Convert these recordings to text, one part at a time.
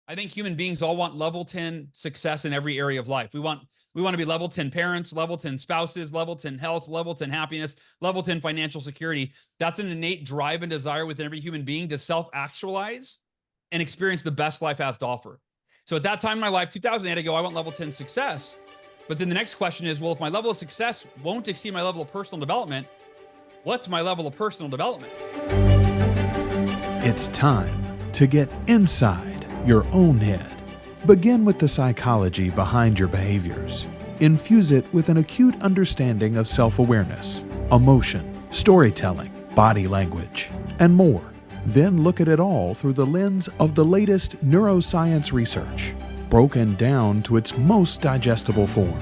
I think human beings all want level 10 success in every area of life. We want to be level 10 parents, level 10 spouses, level 10 health, level 10 happiness, level 10 financial security. That's an innate drive and desire within every human being to self-actualize and experience the best life has to offer. So at that time in my life, 2008, I go, I want level 10 success. But then the next question is, well, if my level of success won't exceed my level of personal development, what's my level of personal development? It's time to get inside your own head. Begin with the psychology behind your behaviors. Infuse it with an acute understanding of self-awareness, emotion, storytelling, body language, and more. Then look at it all through the lens of the latest neuroscience research, broken down to its most digestible form.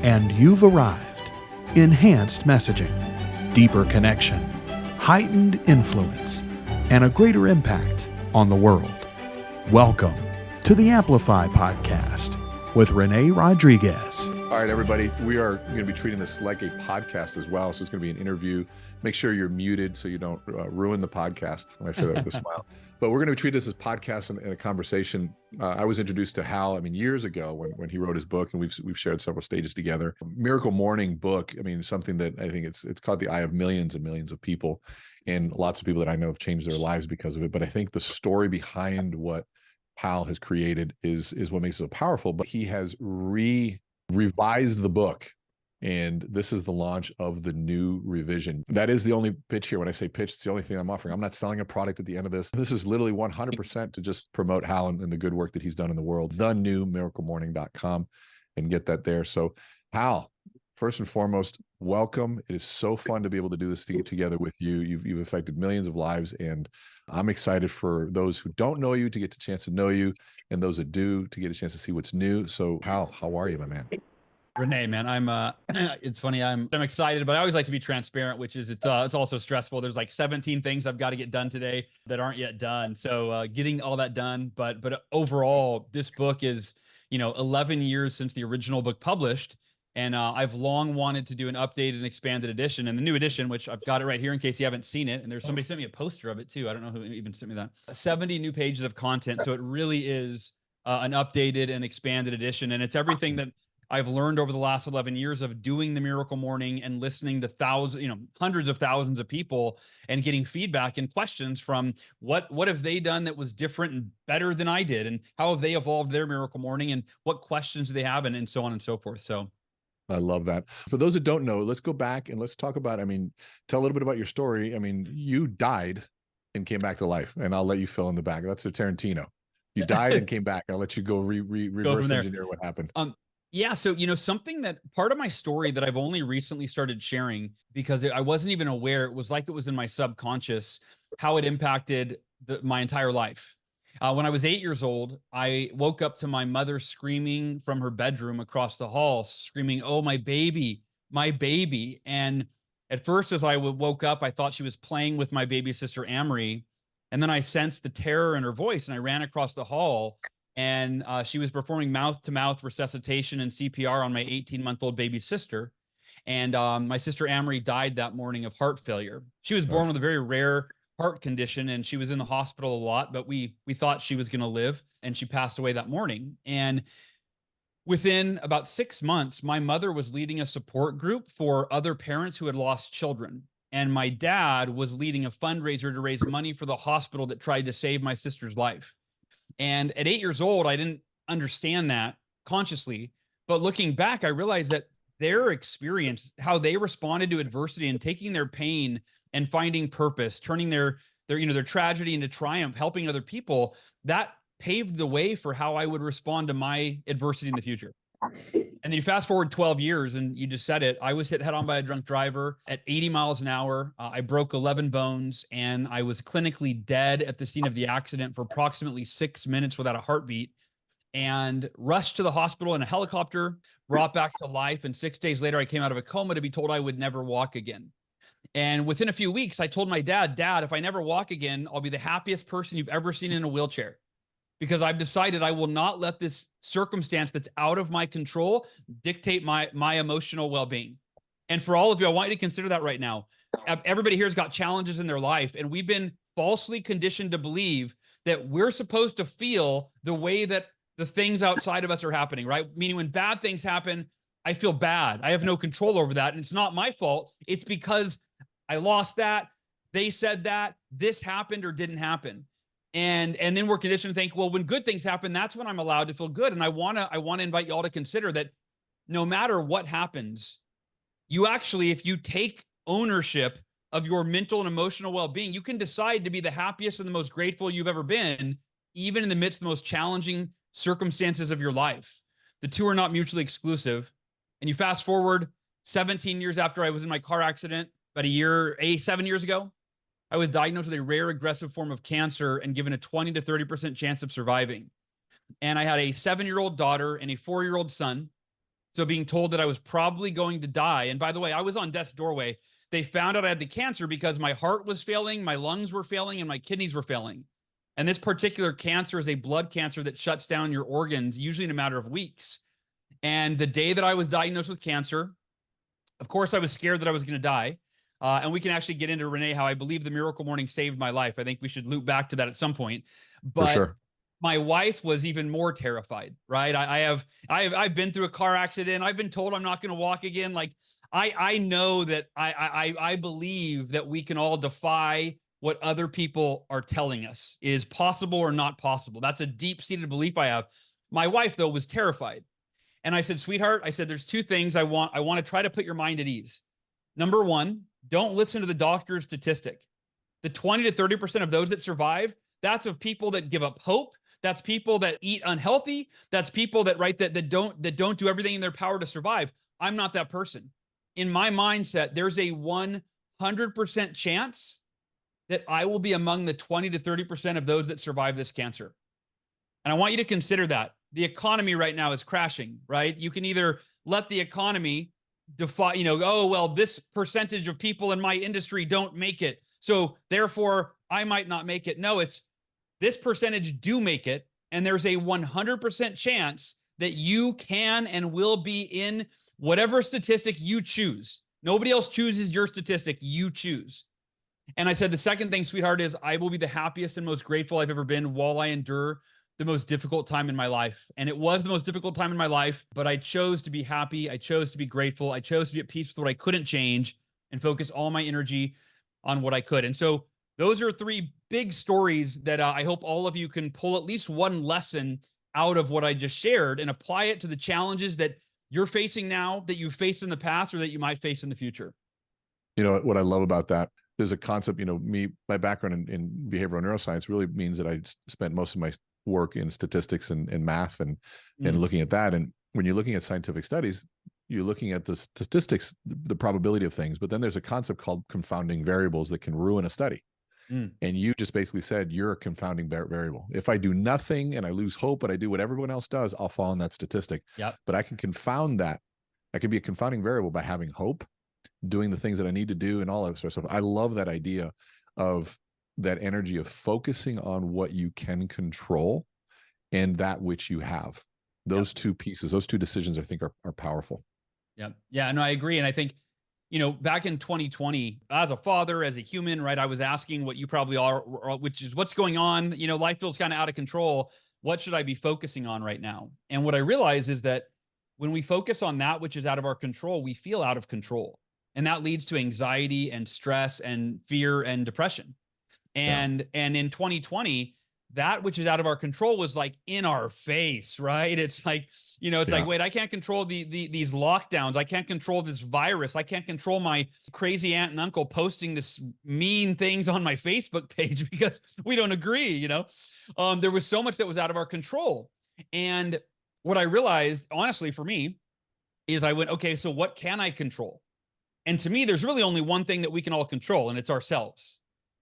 And you've arrived. Enhanced messaging, deeper connection, heightened influence, and a greater impact on the world. Welcome to the AMPLIFII podcast with René Rodriguez. All right, everybody, we are going to be treating this like a podcast as well. So it's going to be an interview. Make sure you're muted so you don't ruin the podcast when I say that with a smile. But we're going to treat this as podcast and a conversation. I was introduced to Hal, years ago when he wrote his book, and we've shared several stages together. Miracle Morning book, something that I think it's caught the eye of millions and millions of people. And lots of people that I know have changed their lives because of it. But I think the story behind what Hal has created is what makes it so powerful. But he has revised the book, and this is the launch of the new revision. That is the only pitch here. When I say pitch, it's the only thing I'm offering. I'm not selling a product at the end of this. This is literally 100% to just promote Hal and the good work that he's done in the world. thenewmiraclemorning.com, and get that there. So Hal, first and foremost, welcome. It is so fun to be able to do this together with you. You've affected millions of lives, and I'm excited for those who don't know you to get a chance to know you, and those that do to get a chance to see what's new. So Hal, how are you, my man? René, man, it's funny. I'm excited, but I always like to be transparent, which is it's also stressful. There's like 17 things I've got to get done today that aren't yet done. So getting all that done, but overall, this book is, 11 years since the original book published. And I've long wanted to do an updated and expanded edition, and the new edition, which I've got it right here in case you haven't seen it. And there's somebody sent me a poster of it too. I don't know who even sent me that. 70 new pages of content. So it really is an updated and expanded edition. And it's everything that I've learned over the last 11 years of doing the Miracle Morning and listening to hundreds of thousands of people and getting feedback and questions from what have they done that was different and better than I did, and how have they evolved their Miracle Morning, and what questions do they have, and so on and so forth. So I love that. For those that don't know, let's go back and let's talk about, tell a little bit about your story. You died and came back to life, and I'll let you fill in the back. That's a Tarantino. You died and came back. I'll let you go reverse engineer what happened. Yeah. So, something that part of my story that I've only recently started sharing, because I wasn't even aware, it was like it was in my subconscious, how it impacted my entire life. When I was 8 years old, I woke up to my mother screaming from her bedroom across the hall, screaming, "Oh, my baby, my baby." And at first, as I woke up, I thought she was playing with my baby sister, Amory. And then I sensed the terror in her voice, and I ran across the hall, and she was performing mouth-to-mouth resuscitation and CPR on my 18-month-old baby sister. And my sister Amory died that morning of heart failure. She was born with a very rare heart condition, and she was in the hospital a lot, but we thought she was going to live, and she passed away that morning. And within about 6 months, my mother was leading a support group for other parents who had lost children. And my dad was leading a fundraiser to raise money for the hospital that tried to save my sister's life. And at 8 years old, I didn't understand that consciously. But looking back, I realized that their experience, how they responded to adversity and taking their pain and finding purpose, turning their tragedy into triumph, helping other people, that paved the way for how I would respond to my adversity in the future. And then you fast forward 12 years, and you just said it. I was hit head on by a drunk driver at 80 miles an hour. I broke 11 bones, and I was clinically dead at the scene of the accident for approximately 6 minutes without a heartbeat, and rushed to the hospital in a helicopter, brought back to life. And 6 days later, I came out of a coma to be told I would never walk again. And within a few weeks, I told my dad, if I never walk again, I'll be the happiest person you've ever seen in a wheelchair. Because I've decided I will not let this circumstance that's out of my control dictate my emotional well-being. And for all of you, I want you to consider that right now. Everybody here has got challenges in their life, and we've been falsely conditioned to believe that we're supposed to feel the way that the things outside of us are happening, right? Meaning when bad things happen, I feel bad. I have no control over that. And it's not my fault. It's because I lost that. They said that this happened or didn't happen. And then we're conditioned to think, well, when good things happen, that's when I'm allowed to feel good. And I want to invite y'all to consider that no matter what happens, you actually, if you take ownership of your mental and emotional well-being, you can decide to be the happiest and the most grateful you've ever been, even in the midst of the most challenging circumstances of your life. The two are not mutually exclusive. And you fast forward 17 years after I was in my car accident, about 7 years ago, I was diagnosed with a rare aggressive form of cancer and given a 20 to 30% chance of surviving. And I had a 7-year-old daughter and a 4-year-old son. So being told that I was probably going to die. And by the way, I was on death's doorway. They found out I had the cancer because my heart was failing, my lungs were failing, and my kidneys were failing. And this particular cancer is a blood cancer that shuts down your organs, usually in a matter of weeks. And the day that I was diagnosed with cancer, of course, I was scared that I was going to die. And we can actually get into, René, how I believe the miracle morning saved my life. I think we should loop back to that at some point. But For sure. My wife was even more terrified, right? I've been through a car accident. I've been told I'm not going to walk again. Like I know that I believe that we can all defy what other people are telling us is possible or not possible. That's a deep-seated belief I have. My wife, though, was terrified. And I said, sweetheart, I said, there's two things I want to try to put your mind at ease. Number one, don't listen to the doctor's statistic. The 20 to 30% of those that survive, that's of people that give up hope. That's people that eat unhealthy. That's people that, right, that don't do everything in their power to survive. I'm not that person. In my mindset, there's a 100% chance that I will be among the 20 to 30% of those that survive this cancer. And I want you to consider that. The economy right now is crashing, right? You can either let the economy defy, oh, well, this percentage of people in my industry don't make it, so therefore I might not make it. No, it's this percentage do make it, and there's a 100% chance that you can and will be in whatever statistic you choose. Nobody else chooses your statistic, you choose. And I said, the second thing, sweetheart, is I will be the happiest and most grateful I've ever been while I endure the most difficult time in my life. And it was the most difficult time in my life, but I chose to be happy. I chose to be grateful. I chose to be at peace with what I couldn't change and focus all my energy on what I could. And so those are three big stories that I hope all of you can pull at least one lesson out of what I just shared and apply it to the challenges that you're facing now, that you've faced in the past, or that you might face in the future. You know, what I love about that, there's a concept, my background in behavioral neuroscience really means that I spent most of my work in statistics and math and looking at that. And when you're looking at scientific studies, you're looking at the statistics, the probability of things, but then there's a concept called confounding variables that can ruin a study. And you just basically said, you're a confounding variable. If I do nothing and I lose hope, but I do what everyone else does, I'll fall in that statistic. Yep. But I can confound that. I can be a confounding variable by having hope, doing the things that I need to do, and all that sort of stuff. I love that idea of that energy of focusing on what you can control and that which you have. Those two pieces, those two decisions, I think are powerful. Yep. Yeah, no, I agree. And I think, back in 2020, as a father, as a human, right, I was asking what you probably are, which is what's going on? Life feels kind of out of control. What should I be focusing on right now? And what I realize is that when we focus on that which is out of our control, we feel out of control. And that leads to anxiety and stress and fear and depression. And in 2020, that which is out of our control was like in our face, right? It's like, like, wait, I can't control these lockdowns. I can't control this virus. I can't control my crazy aunt and uncle posting this mean things on my Facebook page because we don't agree, There was so much that was out of our control. And what I realized, honestly, for me, is I went, okay, so what can I control? And to me, there's really only one thing that we can all control, and it's ourselves.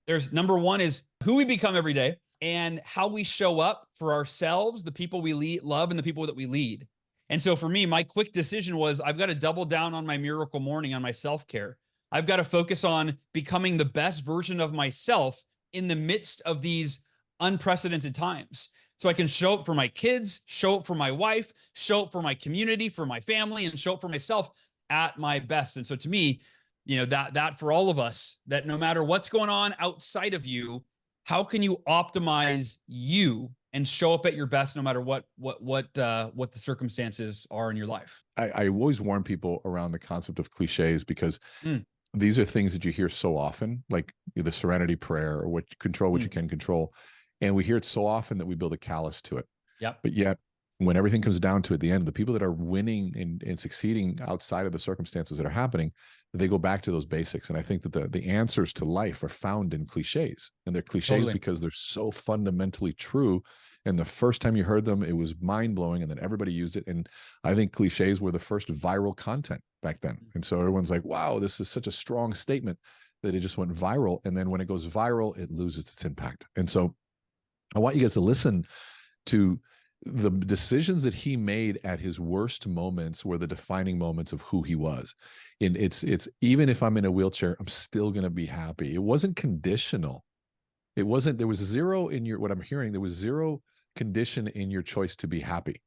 There's number one is who we become every day and how we show up for ourselves, the people we love, and the people that we lead. And so for me, my quick decision was I've got to double down on my miracle morning, on my self-care. I've got to focus on becoming the best version of myself in the midst of these unprecedented times. So I can show up for my kids, show up for my wife, show up for my community, for my family, and show up for myself at my best. And so to me, that for all of us, that no matter what's going on outside of you, How can you optimize you and show up at your best no matter what the circumstances are in your life? I always warn people around the concept of cliches because Mm, these are things that you hear so often, like the serenity prayer or what control what you mm, can control. And we hear it so often that we build a callus to it. yep. But yet, when everything comes down to it, at the end, the people that are winning and succeeding outside of the circumstances that are happening, they go back to those basics. And I think that the answers to life are found in cliches. And they're cliches Totally. because they're so fundamentally true. And the first time you heard them, it was mind blowing. And then everybody used it. And I think cliches were the first viral content back then. And so everyone's like, wow, this is such a strong statement that it just went viral. And then when it goes viral, it loses its impact. And so I want you guys to listen to the decisions that he made at his worst moments were the defining moments of who he was. And it's even if I'm in a wheelchair, I'm still going to be happy. It wasn't conditional. It wasn't, there was zero in your, what I'm hearing, there was zero condition in your choice to be happy.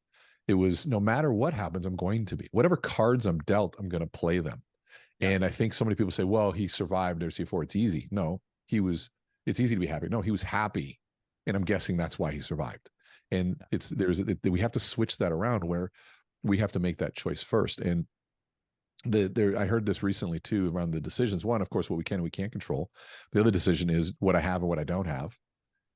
It was no matter what happens, I'm going to be. Whatever cards I'm dealt, I'm going to play them. Yeah. And I think so many people say, well, he survived RC4. It's easy. No, it's easy to be happy. No, he was happy. And I'm guessing that's why he survived. And we have to switch that around where we have to make that choice first. And I heard this recently too around the decisions. One, of course, what we can and we can't control. The other decision is what I have and what I don't have.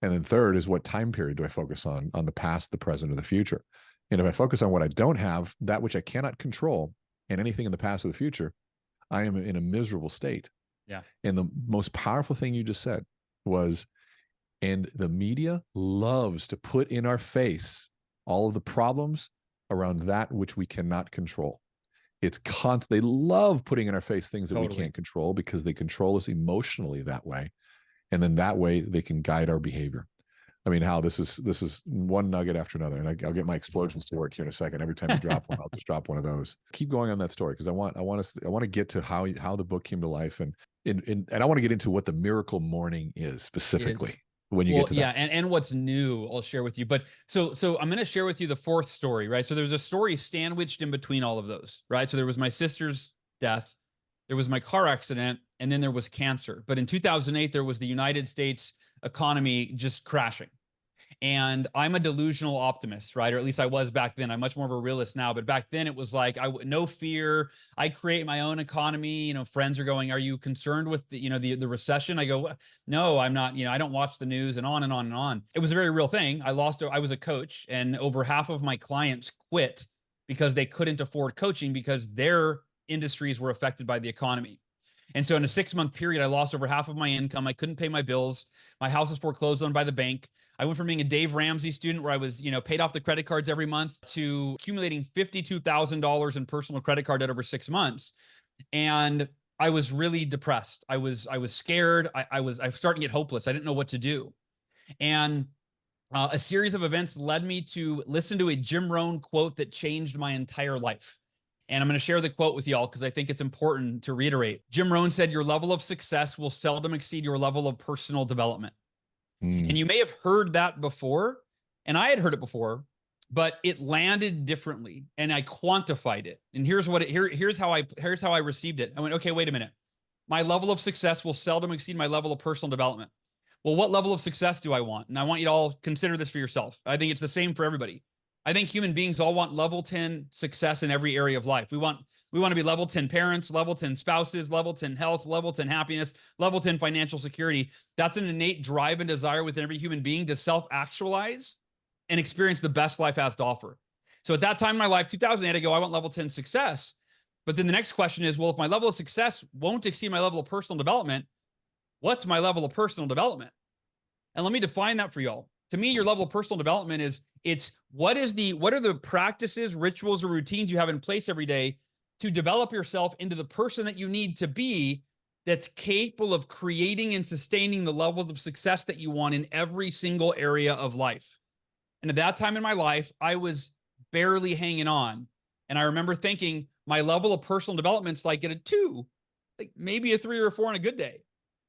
And then third is what time period do I focus on the past, the present, or the future? And if I focus on what I don't have, that which I cannot control, and anything in the past or the future, I am in a miserable state. Yeah. And the most powerful thing you just said was, and the media loves to put in our face all of the problems around that which we cannot control. They love putting in our face things that we can't control because they control us emotionally that way. And then that way they can guide our behavior. I mean, Hal, this is one nugget after another. And I'll get my explosions to work here in a second. Every time you drop one, I'll just drop one of those. Keep going on that story because I want to get to how the book came to life and I want to get into what the miracle morning is specifically. When you get to that. Yeah, and what's new, I'll share with you. But so I'm going to share with you the fourth story, right? So there's a story sandwiched in between all of those, right? So there was my sister's death, there was my car accident, and then there was cancer. But in 2008, there was the United States economy just crashing. And I'm a delusional optimist, right? Or at least I was back then. I'm much more of a realist now, but back then it was like, no fear. I create my own economy. Friends are going, are you concerned with the recession? I go, no, I'm not, I don't watch the news, and on and on and on. It was a very real thing. I was a coach, and over half of my clients quit because they couldn't afford coaching because their industries were affected by the economy. And so in a 6-month period, I lost over half of my income. I couldn't pay my bills. My house was foreclosed on by the bank. I went from being a Dave Ramsey student where I was, paid off the credit cards every month to accumulating $52,000 in personal credit card debt over 6 months. And I was really depressed. I was scared. I was starting to get hopeless. I didn't know what to do. And a series of events led me to listen to a Jim Rohn quote that changed my entire life. And I'm going to share the quote with y'all because I think it's important to reiterate. Jim Rohn said, your level of success will seldom exceed your level of personal development. And you may have heard that before, and I had heard it before, but it landed differently, and I quantified it. And here's how I received it. I went, okay, wait a minute. My level of success will seldom exceed my level of personal development. Well, what level of success do I want? And I want you to all consider this for yourself. I think it's the same for everybody. I think human beings all want level 10 success in every area of life. We want to be level 10 parents, level 10 spouses, level 10 health, level 10 happiness, level 10 financial security. That's an innate drive and desire within every human being to self-actualize and experience the best life has to offer. So at that time in my life, 2008, I go, I want level 10 success. But then the next question is, well, if my level of success won't exceed my level of personal development, what's my level of personal development? And let me define that for y'all. To me, your level of personal development is what are the practices, rituals, or routines you have in place every day to develop yourself into the person that you need to be that's capable of creating and sustaining the levels of success that you want in every single area of life. And at that time in my life, I was barely hanging on. And I remember thinking my level of personal development's like at a 2, like maybe a 3 or a 4 on a good day.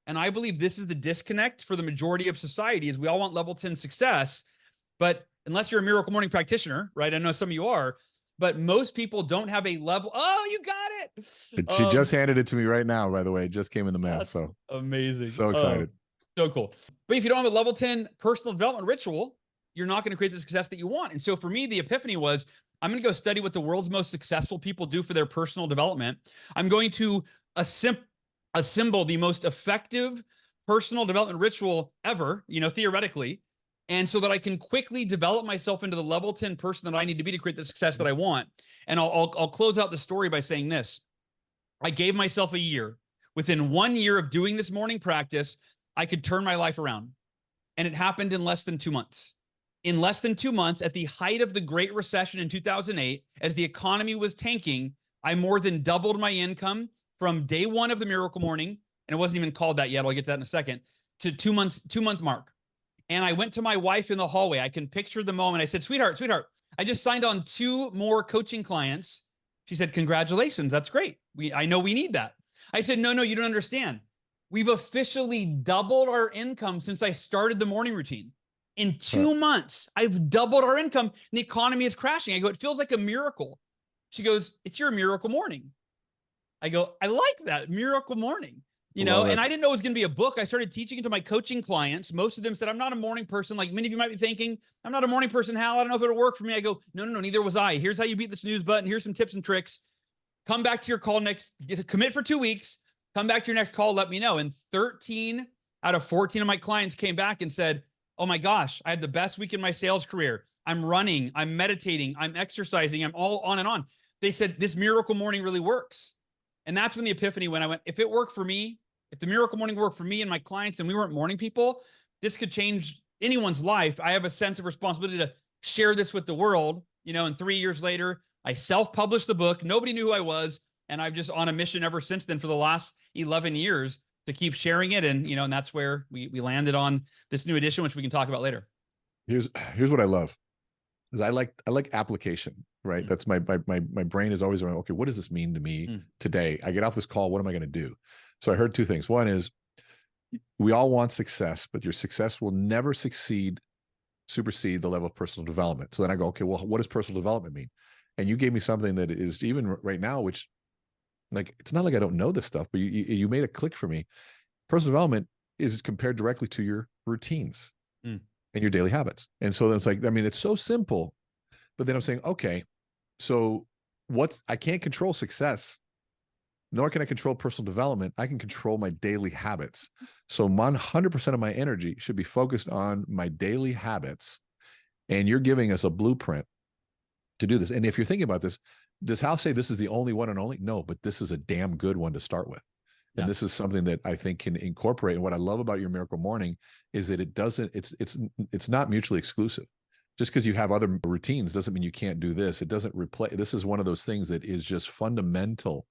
And I believe this is the disconnect for the majority of society is we all want level 10 success, but unless you're a miracle morning practitioner, right? I know some of you are, but most people don't have a level. Oh, you got it. She just handed it to me right now, by the way. It just came in the mail. That's so amazing. So excited. So cool. But if you don't have a level 10 personal development ritual, you're not going to create the success that you want. And so for me, the epiphany was, I'm going to go study what the world's most successful people do for their personal development. I'm going to assemble the most effective personal development ritual ever, theoretically. And so that I can quickly develop myself into the level 10 person that I need to be to create the success that I want. And I'll close out the story by saying this. I gave myself a year. Within 1 year of doing this morning practice, I could turn my life around. And it happened in less than 2 months. In less than 2 months, at the height of the Great Recession in 2008, as the economy was tanking, I more than doubled my income from day one of the Miracle Morning, and it wasn't even called that yet, I'll get to that in a second, to 2-month mark. And I went to my wife in the hallway. I can picture the moment. I said, sweetheart, I just signed on 2 more coaching clients. She said, congratulations, that's great. I know we need that. I said, no, you don't understand. We've officially doubled our income since I started the morning routine. In 2 months, I've doubled our income and the economy is crashing. I go, it feels like a miracle. She goes, it's your miracle morning. I go, I like that, miracle morning. And I didn't know it was going to be a book. I started teaching it to my coaching clients. Most of them said, I'm not a morning person. Like many of you might be thinking, I'm not a morning person, Hal. I don't know if it'll work for me. I go, no, neither was I. Here's how you beat the snooze button. Here's some tips and tricks. Come back to your call commit for 2 weeks. Come back to your next call. Let me know. And 13 out of 14 of my clients came back and said, oh my gosh, I had the best week in my sales career. I'm running, I'm meditating, I'm exercising, I'm all on and on. They said, this miracle morning really works. And that's when the epiphany went. I went, if it worked for me, if the miracle morning worked for me and my clients and we weren't morning people, this could change anyone's life. I have a sense of responsibility to share this with the world. And 3 years later, I self-published the book. Nobody knew who I was. And I've just on a mission ever since then for the last 11 years to keep sharing it. And, and that's where we landed on this new edition, which we can talk about later. Here's what I love is I like application, right? That's my brain is always around, okay, what does this mean to me today? I get off this call. What am I going to do? So I heard 2 things. One is we all want success, but your success will never supersede the level of personal development. So then I go, okay, well, what does personal development mean? And you gave me something that is even right now, which like, it's not like I don't know this stuff, but you made a click for me. Personal development is compared directly to your routines and your daily habits. And so then it's like, it's so simple, but then I'm saying, okay, so I can't control success, nor can I control personal development. I can control my daily habits. So 100% of my energy should be focused on my daily habits. And you're giving us a blueprint to do this. And if you're thinking about this, does Hal say this is the only one and only? No, but this is a damn good one to start with. And this is something that I think can incorporate. And what I love about your Miracle Morning is that it's not mutually exclusive. Just because you have other routines doesn't mean you can't do this. It doesn't replace. This is one of those things that is just fundamental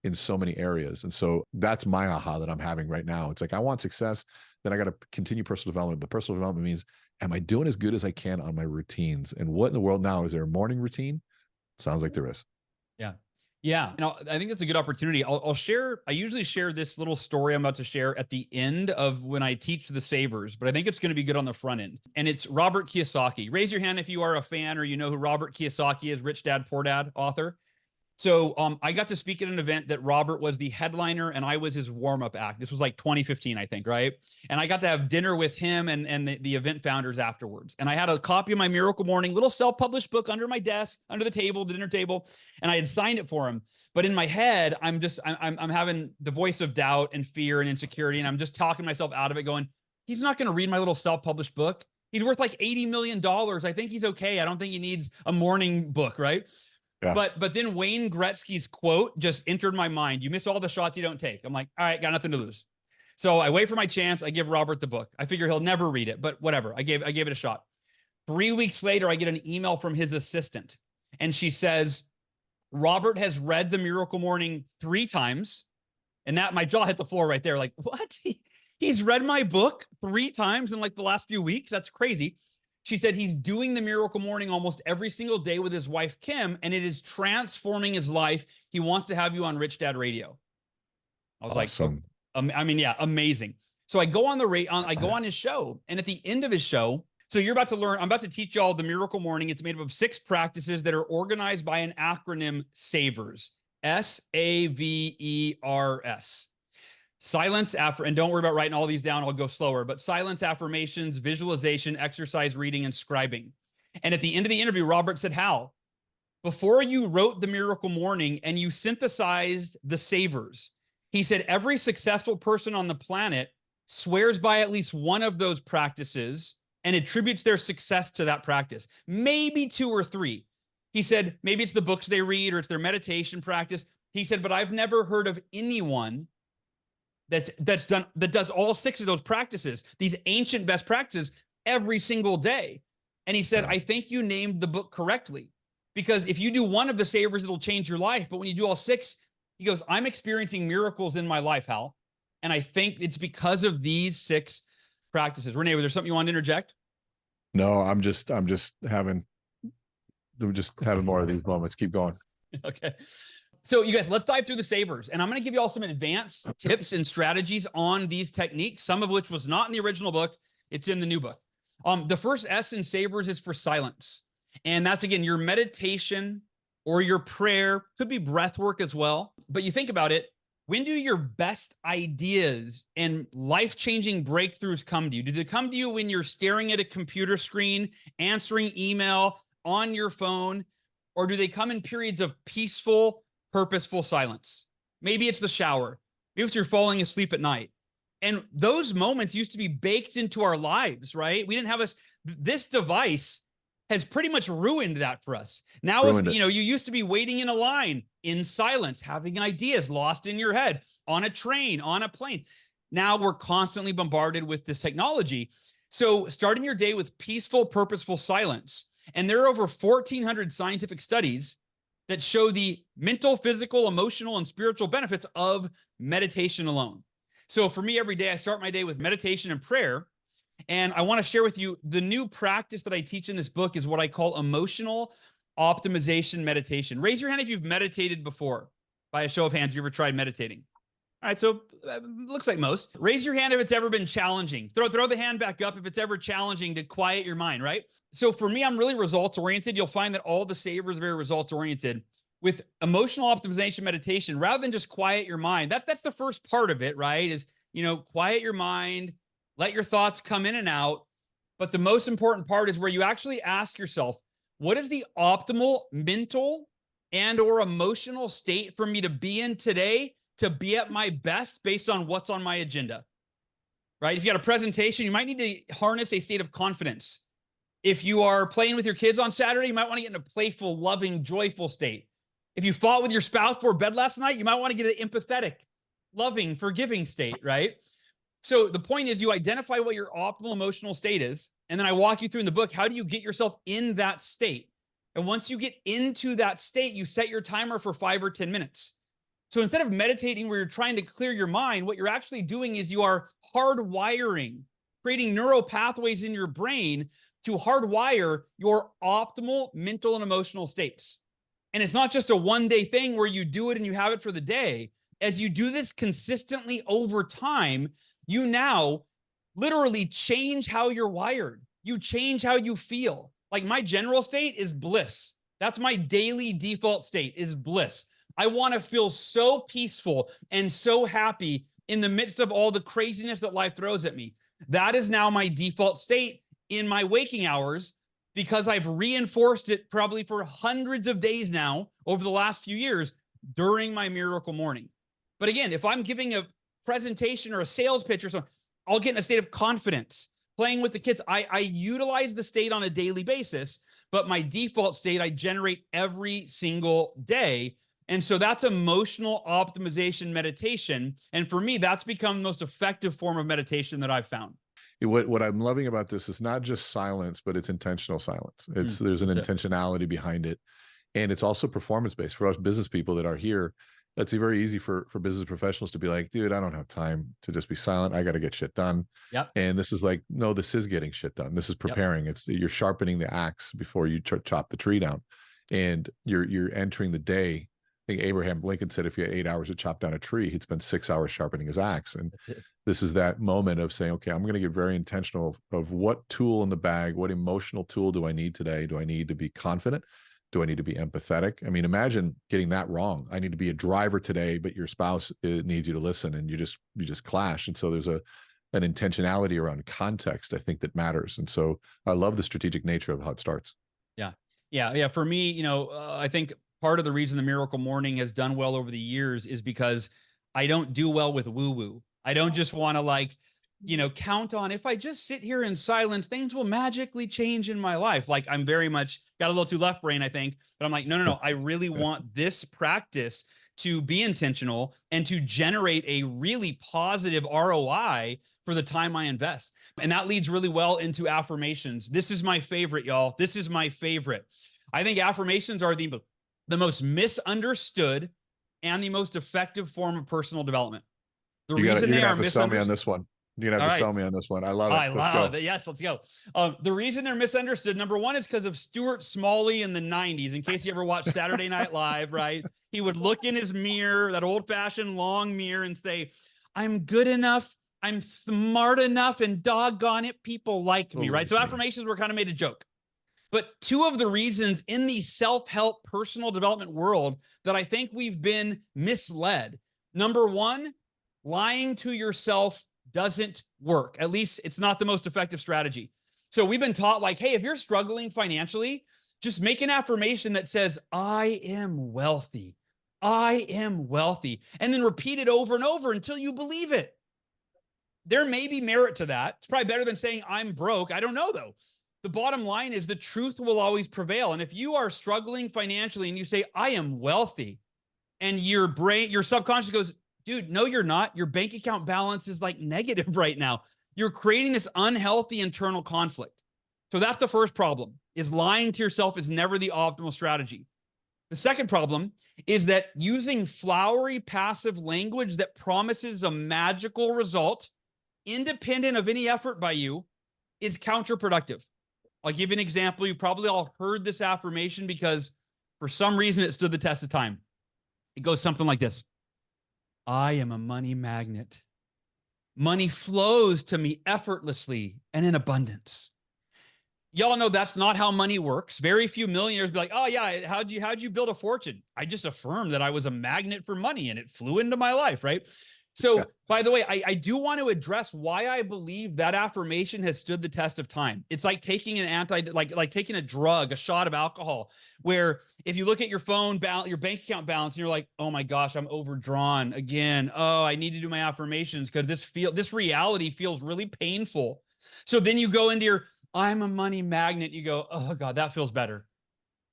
in so many areas. And so that's my aha that I'm having right now. It's like, I want success, then I got to continue personal development. But personal development means, am I doing as good as I can on my routines? And what in the world now? Is there a morning routine? Sounds like there is. Yeah. I think that's a good opportunity. I'll share. I usually share this little story I'm about to share at the end of when I teach the S.A.V.E.R.S, but I think it's going to be good on the front end. And it's Robert Kiyosaki. Raise your hand if you are a fan or you know who Robert Kiyosaki is, Rich Dad, Poor Dad author. So I got to speak at an event that Robert was the headliner and I was his warm-up act. This was like 2015, I think, right? And I got to have dinner with him and the event founders afterwards. And I had a copy of my Miracle Morning, little self-published book under my desk, under the table, the dinner table, and I had signed it for him. But in my head, I'm having the voice of doubt and fear and insecurity, and I'm just talking myself out of it going, he's not going to read my little self-published book. He's worth like $80 million. I think he's okay. I don't think he needs a morning book, right? Yeah. But then Wayne Gretzky's quote just entered my mind. You miss all the shots you don't take. I'm like, all right, got nothing to lose. So I wait for my chance. I give Robert the book. I figure he'll never read it, but whatever. I gave it a shot. 3 weeks later, I get an email from his assistant. And she says, Robert has read the Miracle Morning 3 times. And that my jaw hit the floor right there. Like, what? He's read my book 3 times in like the last few weeks. That's crazy. She said he's doing the Miracle Morning almost every single day with his wife, Kim, and it is transforming his life. He wants to have you on Rich Dad Radio. I was awesome. Like, yeah, amazing. So I go on I go on his show, and at the end of his show, so you're about to learn, I'm about to teach y'all the Miracle Morning. It's made up of 6 practices that are organized by an acronym, S.A.V.E.R.S, S-A-V-E-R-S. silence after, and don't worry about writing all these down, I'll go slower, but silence, affirmations, visualization, exercise, reading, and scribing. And at the end of the interview, Robert said, Hal, before you wrote The Miracle Morning and you synthesized the S.A.V.E.R.S, he said, every successful person on the planet swears by at least one of those practices and attributes their success to that practice, maybe 2 or 3. He said, maybe it's the books they read or it's their meditation practice. He said, but I've never heard of anyone that does all 6 of those practices, these ancient best practices, every single day. And he said, I think you named the book correctly, because if you do one of the S.A.V.E.R.S, it'll change your life. But when you do all 6, he goes, I'm experiencing miracles in my life, Hal. And I think it's because of these 6 practices. René, was there something you wanted to interject? No, I'm just having more of these moments. Keep going. Okay. So you guys, let's dive through the S.A.V.E.R.S. And I'm going to give you all some advanced tips and strategies on these techniques, some of which was not in the original book. It's in the new book. The first S in S.A.V.E.R.S is for silence. And that's, again, your meditation or your prayer. Could be breath work as well. But you think about it, when do your best ideas and life-changing breakthroughs come to you? Do they come to you when you're staring at a computer screen, answering email on your phone, or do they come in periods of peaceful, purposeful silence? Maybe it's the shower. Maybe it's you're falling asleep at night. And those moments used to be baked into our lives, right? We didn't have this device has pretty much ruined that for us. Now, if you used to be waiting in a line in silence, having ideas lost in your head, on a train, on a plane. Now we're constantly bombarded with this technology. So starting your day with peaceful, purposeful silence. And there are over 1,400 scientific studies that show the mental, physical, emotional, and spiritual benefits of meditation alone. So for me, every day, I start my day with meditation and prayer. And I want to share with you the new practice that I teach in this book is what I call emotional optimization meditation. Raise your hand if you've meditated before. By a show of hands, have you ever tried meditating? All right, so looks like most. Raise your hand if it's ever been challenging. Throw the hand back up if it's ever challenging to quiet your mind, right? So for me, I'm really results-oriented. You'll find that all the S.A.V.E.R.S are very results-oriented. With emotional optimization meditation, rather than just quiet your mind, that's the first part of it, right? Is, quiet your mind, let your thoughts come in and out. But the most important part is where you actually ask yourself, what is the optimal mental and or emotional state for me to be in today to be at my best based on what's on my agenda, right? If you got a presentation, you might need to harness a state of confidence. If you are playing with your kids on Saturday, you might want to get in a playful, loving, joyful state. If you fought with your spouse before bed last night, you might want to get an empathetic, loving, forgiving state, right? So the point is you identify what your optimal emotional state is, and then I walk you through in the book, how do you get yourself in that state? And once you get into that state, you set your timer for 5 or 10 minutes. So instead of meditating where you're trying to clear your mind, what you're actually doing is you are hardwiring, creating neural pathways in your brain to hardwire your optimal mental and emotional states. And it's not just a one-day thing where you do it and you have it for the day. As you do this consistently over time, you now literally change how you're wired. You change how you feel. Like my general state is bliss. That's my daily default state is bliss. I want to feel so peaceful and so happy in the midst of all the craziness that life throws at me. That is now my default state in my waking hours because I've reinforced it probably for hundreds of days now over the last few years during my miracle morning. But again, if I'm giving a presentation or a sales pitch or something, I'll get in a state of confidence. Playing with the kids, I utilize the state on a daily basis, but my default state I generate every single day. And so that's emotional optimization meditation. And for me, that's become the most effective form of meditation that I've found. What I'm loving about this is not just silence, but it's intentional silence. There's an intentionality behind it. And it's also performance-based. For us business people that are here, that's very easy for business professionals to be like, dude, I don't have time to just be silent. I got to get shit done. Yep. And this is like, no, this is getting shit done. This is preparing. Yep. You're sharpening the axe before you chop the tree down. And you're entering the day. I think Abraham Lincoln said if he had 8 hours to chop down a tree, he'd spend 6 hours sharpening his axe. And this is that moment of saying, okay, I'm going to get very intentional of what tool in the bag, what emotional tool do I need today? Do I need to be confident? Do I need to be empathetic? I mean, imagine getting that wrong. I need to be a driver today, but your spouse needs you to listen, and you just clash. And so there's an intentionality around context, I think, that matters. And so I love the strategic nature of how it starts. Yeah. For me, I think part of the reason the Miracle Morning has done well over the years is because I don't do well with woo-woo. I don't just want to count on, if I just sit here in silence, things will magically change in my life. Like, I'm very much got a little too left brain, I think, but I'm like, no. I really want this practice to be intentional and to generate a really positive ROI for the time I invest. And that leads really well into affirmations. This is my favorite, y'all. This is my favorite. I think affirmations are the most misunderstood and the most effective form of personal development. The reason they are misunderstood. Sell me on this one. You're gonna have to sell me on this one. I love it. I love it. Yes, let's go. The reason they're misunderstood, number one, is because of Stuart Smalley in the 90s. In case you ever watched Saturday Night Live, right? He would look in his mirror, that old-fashioned long mirror, and say, I'm good enough, I'm smart enough, and doggone it, people like me, right? So affirmations were kind of made a joke. But two of the reasons in the self-help personal development world that I think we've been misled. Number one, lying to yourself doesn't work. At least it's not the most effective strategy. So we've been taught, like, hey, if you're struggling financially, just make an affirmation that says, I am wealthy. I am wealthy. And then repeat it over and over until you believe it. There may be merit to that. It's probably better than saying I'm broke. I don't know, though. The bottom line is the truth will always prevail. And if you are struggling financially and you say, I am wealthy, and your brain, your subconscious goes, dude, no, you're not. Your bank account balance is like negative right now. You're creating this unhealthy internal conflict. So that's the first problem, is lying to yourself is never the optimal strategy. The second problem is that using flowery passive language that promises a magical result, independent of any effort by you, is counterproductive. I'll give you an example. You probably all heard this affirmation because for some reason it stood the test of time. It goes something like this. I am a money magnet. Money flows to me effortlessly and in abundance. Y'all know that's not how money works. Very few millionaires be like, oh yeah, how'd you build a fortune? I just affirmed that I was a magnet for money and it flew into my life, right? So by the way, I do want to address why I believe that affirmation has stood the test of time. It's like taking an like taking a drug, a shot of alcohol, where if you look at your phone balance, your bank account balance, and you're like, oh my gosh, I'm overdrawn again. Oh, I need to do my affirmations because this reality feels really painful. So then you go into your, I'm a money magnet. You go, oh God, that feels better.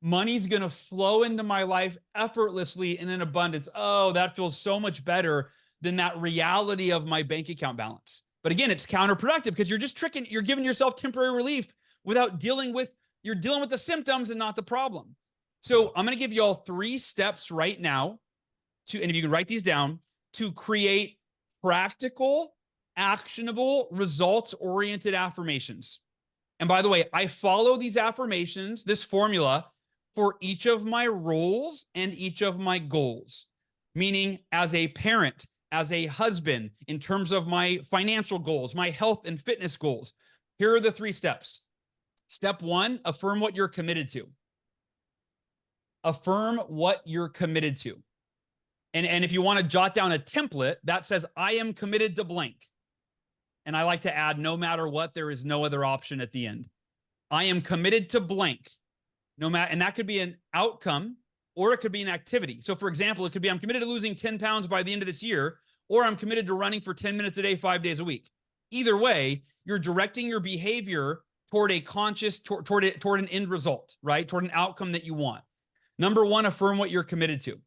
Money's going to flow into my life effortlessly and in abundance. Oh, that feels so much better than that reality of my bank account balance. But again, it's counterproductive because you're giving yourself temporary relief without dealing with the symptoms and not the problem. So I'm going to give you all 3 steps right now and if you can write these down, to create practical, actionable, results-oriented affirmations. And by the way, I follow these affirmations, this formula, for each of my roles and each of my goals, meaning as a parent, as a husband, in terms of my financial goals, my health and fitness goals. Here are the 3 steps. Step 1, affirm what you're committed to. Affirm what you're committed to. And if you want to jot down a template that says, I am committed to blank. And I like to add, no matter what, there is no other option at the end. I am committed to blank. And that could be an outcome, or it could be an activity. So for example, it could be, I'm committed to losing 10 pounds by the end of this year, or I'm committed to running for 10 minutes a day, 5 days a week. Either way, you're directing your behavior toward a conscious, toward an end result, right? Toward an outcome that you want. Number 1, affirm what you're committed to.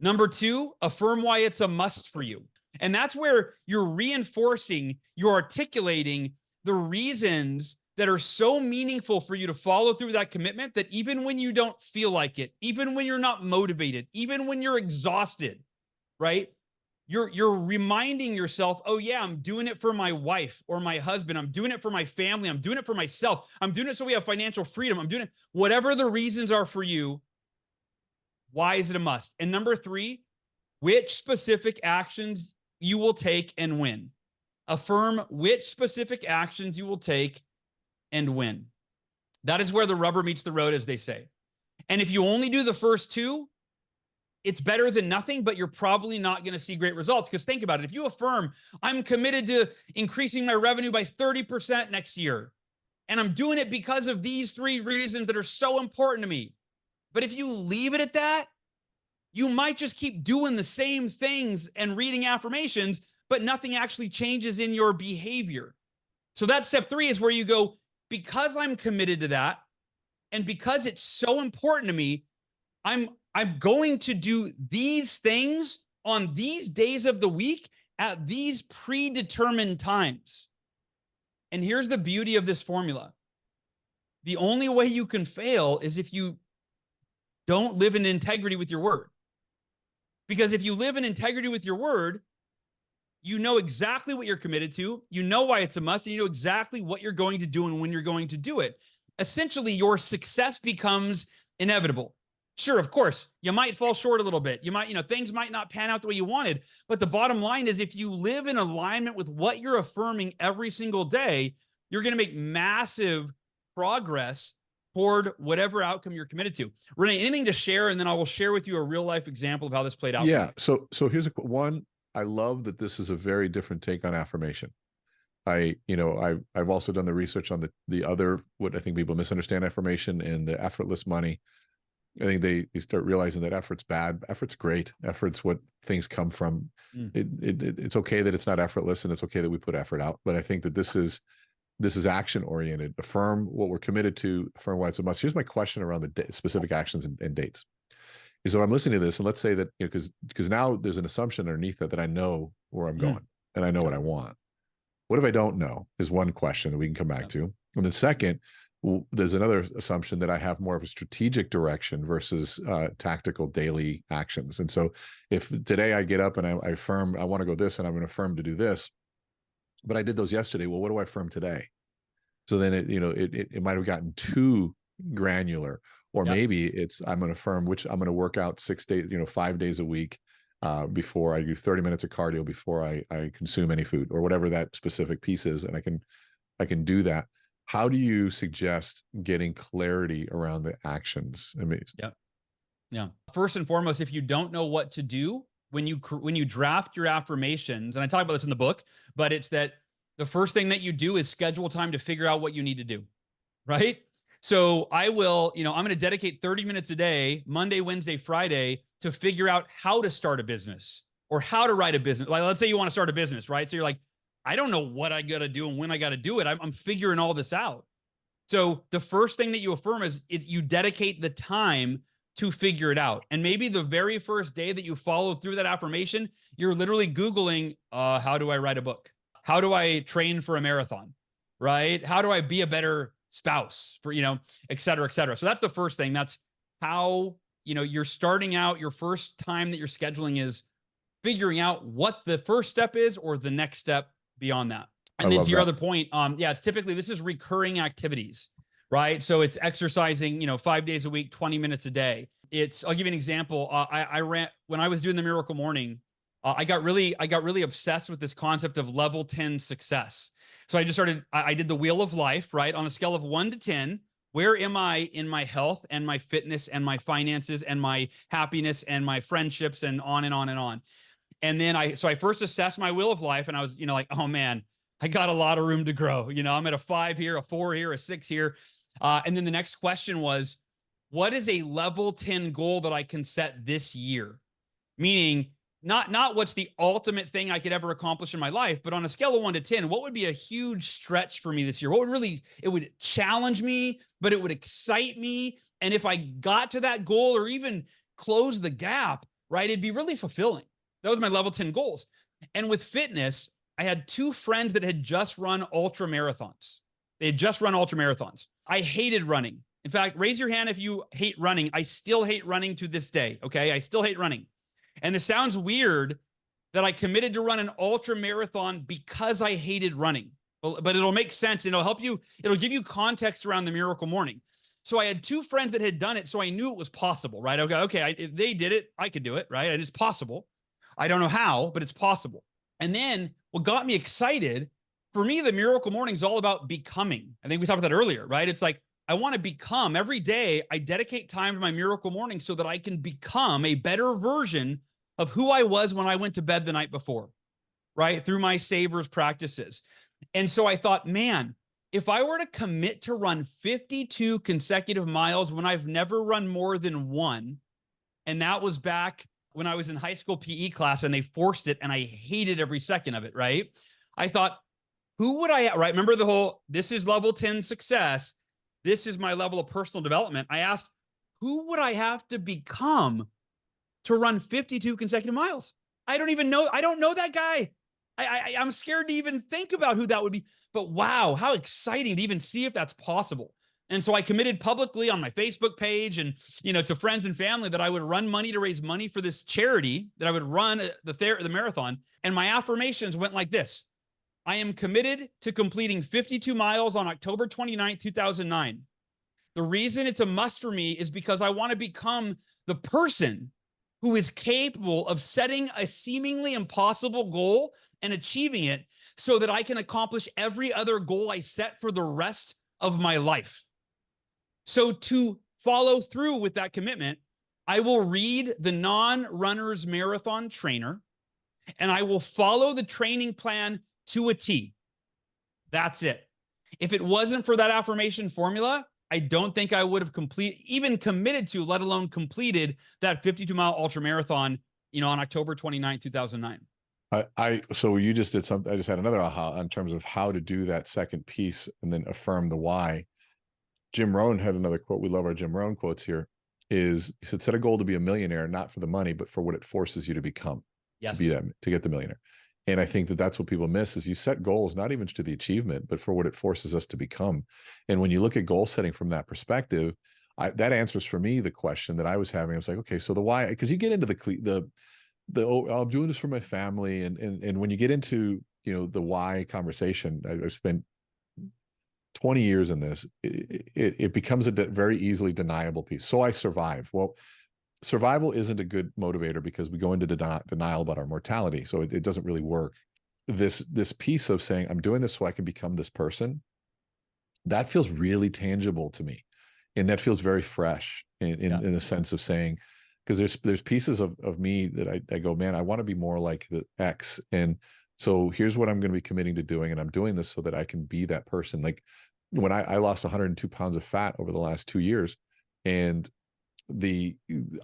Number 2, affirm why it's a must for you. And that's where you're reinforcing, you're articulating the reasons that are so meaningful for you to follow through that commitment, that even when you don't feel like it, even when you're not motivated, even when you're exhausted, right? You're reminding yourself, oh yeah, I'm doing it for my wife or my husband. I'm doing it for my family. I'm doing it for myself. I'm doing it so we have financial freedom. I'm doing it, whatever the reasons are for you. Why is it a must? And number 3, which specific actions you will take and when. Affirm which specific actions you will take and when. That is where the rubber meets the road, as they say. And if you only do the first two, it's better than nothing, but you're probably not going to see great results. Because think about it. If you affirm, I'm committed to increasing my revenue by 30% next year, and I'm doing it because of these 3 reasons that are so important to me. But if you leave it at that, you might just keep doing the same things and reading affirmations, but nothing actually changes in your behavior. So that step 3 is where you go, because I'm committed to that, and because it's so important to me, I'm going to do these things on these days of the week at these predetermined times. And here's the beauty of this formula. The only way you can fail is if you don't live in integrity with your word. Because if you live in integrity with your word, you know exactly what you're committed to, you know why it's a must, and you know exactly what you're going to do and when you're going to do it. Essentially, your success becomes inevitable. Sure, of course, you might fall short a little bit. You might, things might not pan out the way you wanted. But the bottom line is, if you live in alignment with what you're affirming every single day, you're going to make massive progress toward whatever outcome you're committed to. René, anything to share? And then I will share with you a real life example of how this played out. Yeah. So here's one. I love that this is a very different take on affirmation. I've also done the research on the other, what I think people misunderstand affirmation and the effortless money. I think they start realizing that effort's bad. Effort's great. Effort's what things come from. It's okay that it's not effortless, and it's okay that we put effort out. But I think that this is action oriented. Affirm what we're committed to. Affirm why it's a must. Here's my question around the specific actions and dates. So I'm listening to this, and let's say that because now there's an assumption underneath that I know where I'm going and I know what I want. What if I don't know? Is one question that we can come back to. And then second, there's another assumption that I have more of a strategic direction versus tactical daily actions. And so if today I get up and I affirm, I want to go this, and I'm going to affirm to do this, but I did those yesterday. Well, what do I affirm today? So then it might have gotten too granular, or maybe it's, I'm going to affirm I'm going to work out 6 days, 5 days a week before I do 30 minutes of cardio before I consume any food, or whatever that specific piece is. And I can do that. How do you suggest getting clarity around the actions? I mean, yeah. First and foremost, if you don't know what to do when you draft your affirmations, and I talk about this in the book, but it's that the first thing that you do is schedule time to figure out what you need to do, right? So I will, I'm going to dedicate 30 minutes a day, Monday, Wednesday, Friday, to figure out how to start a business or how to write a business. Like, let's say you want to start a business, right? So you're like, I don't know what I got to do and when I got to do it. I'm figuring all this out. So the first thing that you affirm is you dedicate the time to figure it out. And maybe the very first day that you follow through that affirmation, you're literally Googling, how do I write a book? How do I train for a marathon, right? How do I be a better spouse for, et cetera, et cetera. So that's the first thing. That's how, you're starting out. Your first time that you're scheduling is figuring out what the first step is or the next step beyond that. And then to your other point, it's typically, this is recurring activities, right? So it's exercising, 5 days a week, 20 minutes a day. I'll give you an example. I ran, when I was doing the Miracle Morning, I got really obsessed with this concept of level 10 success. So I just started, I did the wheel of life, right? On a scale of 1 to 10, where am I in my health and my fitness and my finances and my happiness and my friendships and on and on and on. And then I first assessed my wheel of life, and I was, like, oh man, I got a lot of room to grow. I'm at a 5 here, a 4 here, a 6 here. And then the next question was, what is a level 10 goal that I can set this year? Meaning, not what's the ultimate thing I could ever accomplish in my life, but on a scale of 1 to 10, what would be a huge stretch for me this year? What would it would challenge me, but it would excite me. And if I got to that goal or even close the gap, right, it'd be really fulfilling. That was my level 10 goals. And with fitness, I had 2 friends that had just run ultra marathons. They had just run ultra marathons. I hated running. In fact, raise your hand if you hate running. I still hate running to this day. Okay. I still hate running. And this sounds weird that I committed to run an ultra marathon because I hated running, but it'll make sense. And it'll help you. It'll give you context around the Miracle Morning. So I had 2 friends that had done it. So I knew it was possible, right? Okay. If they did it, I could do it, right? And it's possible. I don't know how, but it's possible. And then what got me excited, for me, the Miracle Morning is all about becoming. I think we talked about that earlier, right? It's like, I want to become every day. I dedicate time to my miracle morning so that I can become a better version of who I was when I went to bed the night before, right? Through my S.A.V.E.R.S practices. And so I thought, man, if I were to commit to run 52 consecutive miles when I've never run more than one, and that was back when I was in high school PE class and they forced it and I hated every second of it, right? I thought, who would I, right? Remember the whole, this is level 10 success. This is my level of personal development. I asked, who would I have to become to run 52 consecutive miles? I don't even know. I don't know that guy. I'm scared to even think about who that would be. But wow, how exciting to even see if that's possible. And so I committed publicly on my Facebook page and, to friends and family that I would run money to raise money for this charity, that I would run the marathon. And my affirmations went like this. I am committed to completing 52 miles on October 29th, 2009. The reason it's a must for me is because I want to become the person who is capable of setting a seemingly impossible goal and achieving it so that I can accomplish every other goal I set for the rest of my life. So to follow through with that commitment, I will read the Non-Runner's Marathon Trainer, and I will follow the training plan to a T. That's it. If it wasn't for that affirmation formula, I don't think I would have even committed to, let alone completed that 52-mile ultra marathon, on October 29, 2009. So you just did something. I just had another aha in terms of how to do that second piece and then affirm the why. Jim Rohn had another quote. We love our Jim Rohn quotes here. He said, set a goal to be a millionaire, not for the money, but for what it forces you to become, Yes. to get the millionaire. And I think that that's what people miss is you set goals, not even to the achievement, but for what it forces us to become. And when you look at goal setting from that perspective, that answers for me the question that I was having. I was like, okay, so the why, because you get into I'm doing this for my family. And when you get into, the why conversation, I've spent 20 years in this, it becomes a very easily deniable piece. So I survive. Well, survival isn't a good motivator because we go into denial about our mortality. So it doesn't really work. This piece of saying, I'm doing this so I can become this person, that feels really tangible to me. And that feels very fresh in the sense of saying, because there's pieces of me that I go, man, I want to be more like the X. And so here's what I'm going to be committing to doing. And I'm doing this so that I can be that person. Like when I lost 102 pounds of fat over the last 2 years, and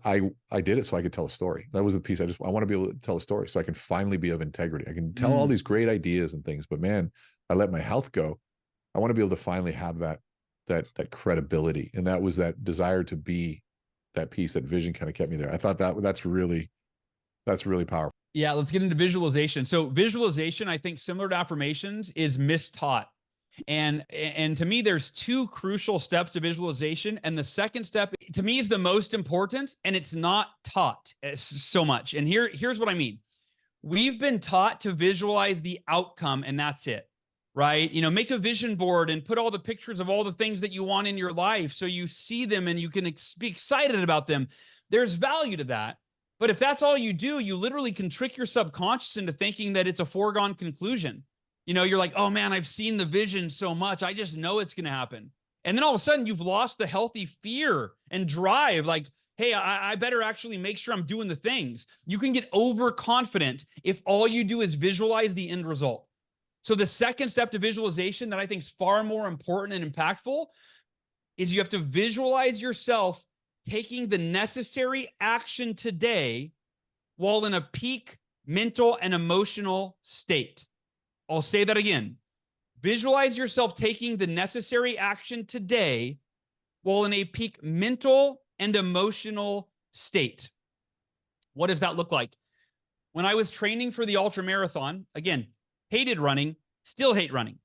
I did it so I could tell a story. That was the piece. I want to be able to tell a story so I can finally be of integrity. I can tell all these great ideas and things, but man, I let my health go. I want to be able to finally have that credibility. And that was that desire to be that piece, that vision kind of kept me there. I thought that's really powerful. Yeah, let's get into visualization. So visualization, I think similar to affirmations, is mistaught. And to me, there's two crucial steps to visualization. And the second step to me is the most important, and it's not taught so much. And here's what I mean. We've been taught to visualize the outcome, and that's it, right? Make a vision board and put all the pictures of all the things that you want in your life so you see them and you can be excited about them. There's value to that. But if that's all you do, you literally can trick your subconscious into thinking that it's a foregone conclusion. You're like, oh man, I've seen the vision so much. I just know it's going to happen. And then all of a sudden you've lost the healthy fear and drive. Like, hey, I better actually make sure I'm doing the things. You can get overconfident if all you do is visualize the end result. So the second step to visualization that I think is far more important and impactful is you have to visualize yourself taking the necessary action today while in a peak mental and emotional state. I'll say that again. Visualize yourself taking the necessary action today while in a peak mental and emotional state. What does that look like? When I was training for the ultra marathon, again, hated running, still hate running.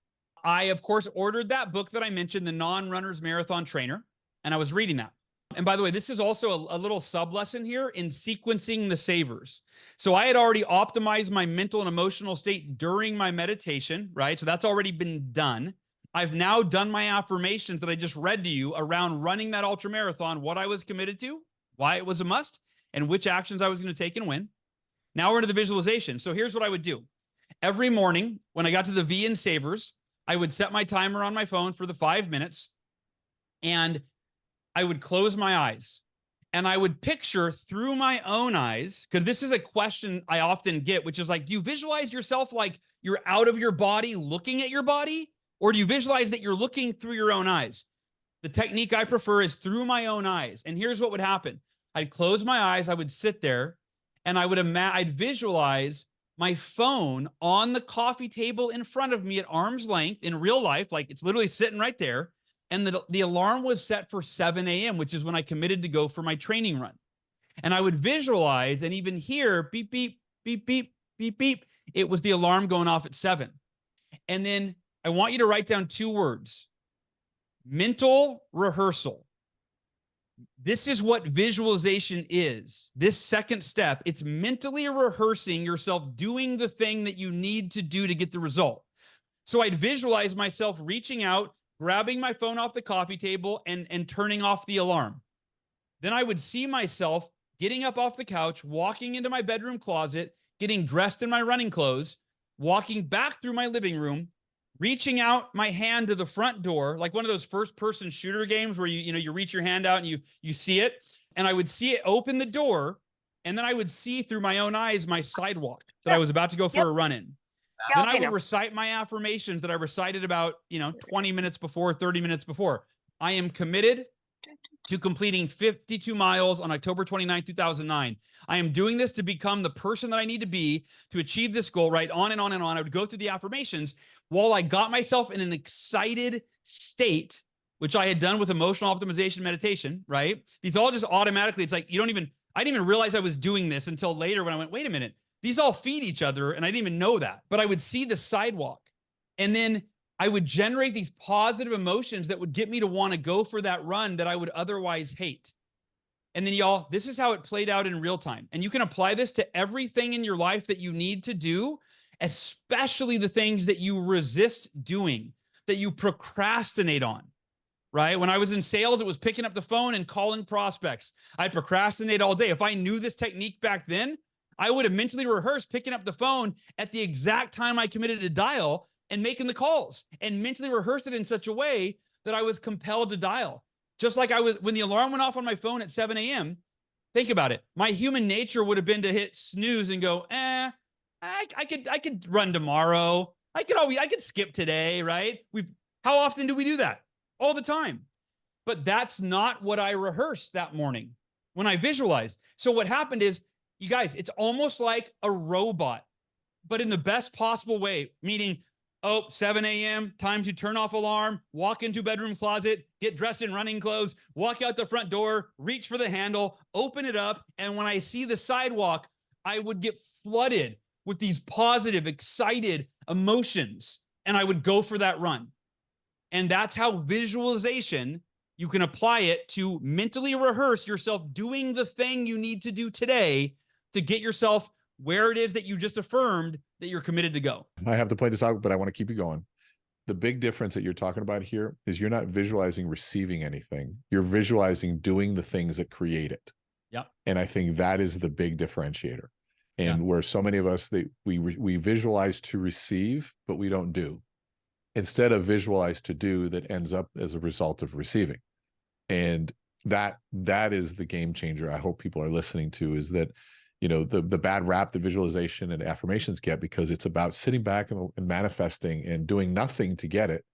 I, of course, ordered that book that I mentioned, the Non-Runner's Marathon Trainer, and I was reading that. And by the way, this is also a little sub lesson here in sequencing the S.A.V.E.R.S. So I had already optimized my mental and emotional state during my meditation, right? So that's already been done. I've now done my affirmations that I just read to you around running that ultra marathon, what I was committed to, why it was a must, and which actions I was going to take and when. Now we're into the visualization. So here's what I would do. Every morning when I got to the V in S.A.V.E.R.S, I would set my timer on my phone for the 5 minutes. And I would close my eyes and I would picture through my own eyes, because this is a question I often get, which is like, do you visualize yourself like you're out of your body looking at your body? Or do you visualize that you're looking through your own eyes? The technique I prefer is through my own eyes. And here's what would happen. I'd close my eyes, I would sit there, and I'd visualize my phone on the coffee table in front of me at arm's length in real life, like it's literally sitting right there. And the alarm was set for 7 a.m., which is when I committed to go for my training run. And I would visualize and even hear beep, beep, beep, beep, beep, beep. It was the alarm going off at 7. And then I want you to write down 2 words: mental rehearsal. This is what visualization is. This second step, it's mentally rehearsing yourself doing the thing that you need to do to get the result. So I'd visualize myself reaching out, grabbing my phone off the coffee table and turning off the alarm. Then I would see myself getting up off the couch, walking into my bedroom closet, getting dressed in my running clothes, walking back through my living room, reaching out my hand to the front door, like one of those first-person shooter games where you reach your hand out and you see it, and I would see it open the door, and then I would see through my own eyes my sidewalk that I was about to go for a run in. Then I would recite my affirmations that I recited about 20 minutes before, 30 minutes before. I am committed to completing 52 miles on October 29, 2009. I am doing this to become the person that I need to be to achieve this goal, right? On and on and on. I would go through the affirmations while I got myself in an excited state, which I had done with emotional optimization meditation, right? These all just automatically, it's like I didn't even realize I was doing this until later when I went, wait a minute, these all feed each other, and I didn't even know that. But I would see the sidewalk, and then I would generate these positive emotions that would get me to want to go for that run that I would otherwise hate. And then y'all, this is how it played out in real time. And you can apply this to everything in your life that you need to do, especially the things that you resist doing, that you procrastinate on, right? When I was in sales, it was picking up the phone and calling prospects. I'd procrastinate all day. If I knew this technique back then, I would have mentally rehearsed picking up the phone at the exact time I committed to dial and making the calls, and mentally rehearsed it in such a way that I was compelled to dial. Just like I was, when the alarm went off on my phone at 7 a.m., think about it. My human nature would have been to hit snooze and go, I could run tomorrow. I could skip today, right? How often do we do that? All the time. But that's not what I rehearsed that morning when I visualized. So what happened is, you guys, it's almost like a robot, but in the best possible way, meaning, 7 a.m., time to turn off alarm, walk into bedroom closet, get dressed in running clothes, walk out the front door, reach for the handle, open it up. And when I see the sidewalk, I would get flooded with these positive, excited emotions, and I would go for that run. And that's how visualization, you can apply it to mentally rehearse yourself doing the thing you need to do today to get yourself where it is that you just affirmed that you're committed to go. I have to play this out, but I want to keep you going. The big difference that you're talking about here is you're not visualizing receiving anything. You're visualizing doing the things that create it. Yeah. And I think that is the big differentiator. And where so many of us, we visualize to receive, but we don't do. Instead of visualize to do, that ends up as a result of receiving. And that is the game changer I hope people are listening to, is that the bad rap that visualization and affirmations get, because it's about sitting back and manifesting and doing nothing to get it.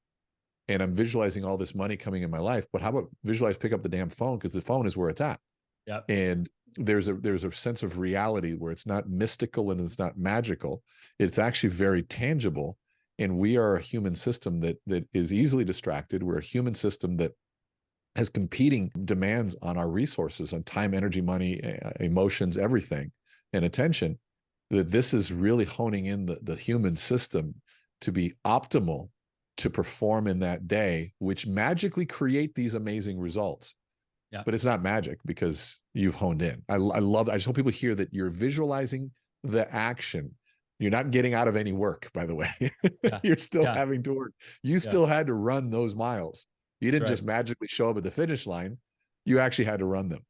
And I'm visualizing all this money coming in my life, but how about visualize, pick up the damn phone, because the phone is where it's at. Yeah. And there's a sense of reality where it's not mystical and it's not magical. It's actually very tangible. And we are a human system that is easily distracted. We're a human system that has competing demands on our resources, on time, energy, money, emotions, everything, and attention. That this is really honing in the human system to be optimal, to perform in that day, which magically create these amazing results. Yeah. But it's not magic because you've honed in. I just hope people hear that you're visualizing the action. You're not getting out of any work, by the way. You're still having to work. You still had to run those miles. You didn't just magically show up at the finish line. You actually had to run them.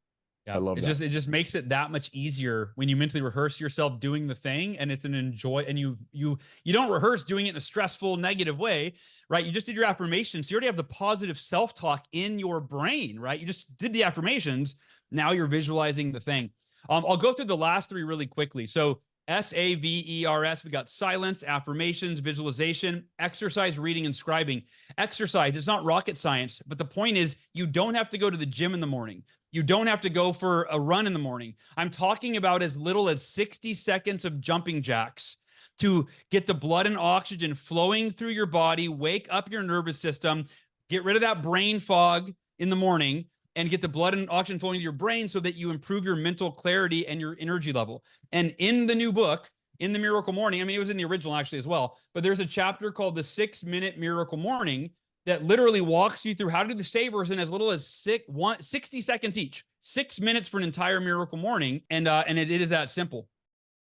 I Yeah, love that. it just makes it that much easier when you mentally rehearse yourself doing the thing, and it's an enjoy. And you don't rehearse doing it in a stressful, negative way, right? You just did your affirmations, so you already have the positive self-talk in your brain, right? You just did the affirmations. Now you're visualizing the thing. I'll go through the last three really quickly. So S.A.V.E.R.S. We got silence, affirmations, visualization, exercise, reading, and scribing. Exercise, it's not rocket science, but the point is you don't have to go to the gym in the morning. You don't have to go for a run in the morning. I'm talking about as little as 60 seconds of jumping jacks to get the blood and oxygen flowing through your body, wake up your nervous system, get rid of that brain fog in the morning, and get the blood and oxygen flowing to your brain so that you improve your mental clarity and your energy level. And in the new book, in the Miracle Morning, I mean, it was in the original actually as well, but there's a chapter called the 6-Minute Miracle Morning that literally walks you through how to do the savers in as little as 60 seconds each, 6 minutes for an entire miracle morning. And it is that simple.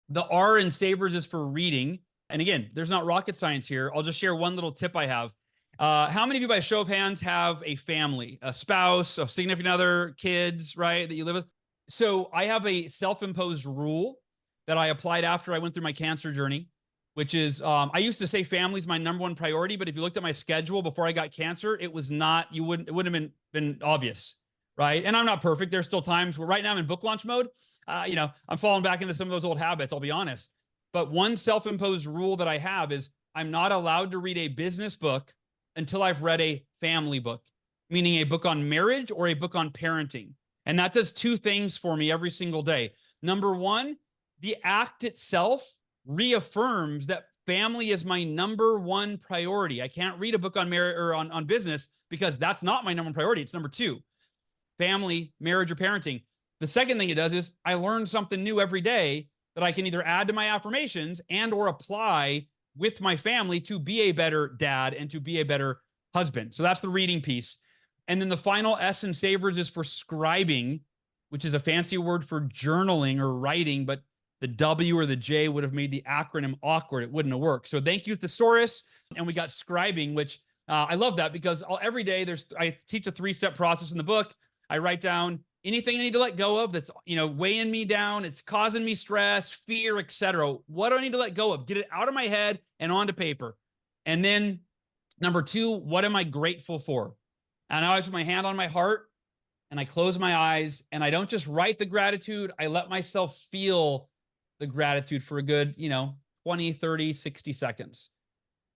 The R in savers is for reading. And again, there's not rocket science here. I'll just share one little tip I have. How many of you by show of hands have a family, a spouse, a significant other, kids, right, that you live with? So I have a self-imposed rule that I applied after I went through my cancer journey, which is I used to say family is my number one priority, but if you looked at my schedule before I got cancer, it was not, it wouldn't have been obvious, right? And I'm not perfect. There's still times where right now I'm in book launch mode. I'm falling back into some of those old habits, I'll be honest. But one self-imposed rule that I have is I'm not allowed to read a business book until I've read a family book, meaning a book on marriage or a book on parenting. And that does two things for me every single day. Number one, the act itself reaffirms that family is my number one priority. I can't read a book on marriage or on business because that's not my number one priority. It's number two, family, marriage, or parenting. The second thing it does is I learn something new every day that I can either add to my affirmations and or apply with my family to be a better dad and to be a better husband. So that's the reading piece. And then the final S in savers is for scribing, which is a fancy word for journaling or writing, but the W or the J would have made the acronym awkward. It wouldn't have worked. So thank you, thesaurus. And we got scribing, which I love that because every day I teach a 3-step process in the book. I write down anything I need to let go of that's, weighing me down. It's causing me stress, fear, etc. What do I need to let go of? Get it out of my head and onto paper. And then number 2, what am I grateful for? And I always put my hand on my heart and I close my eyes and I don't just write the gratitude. I let myself feel the gratitude for a good, 20, 30, 60 seconds.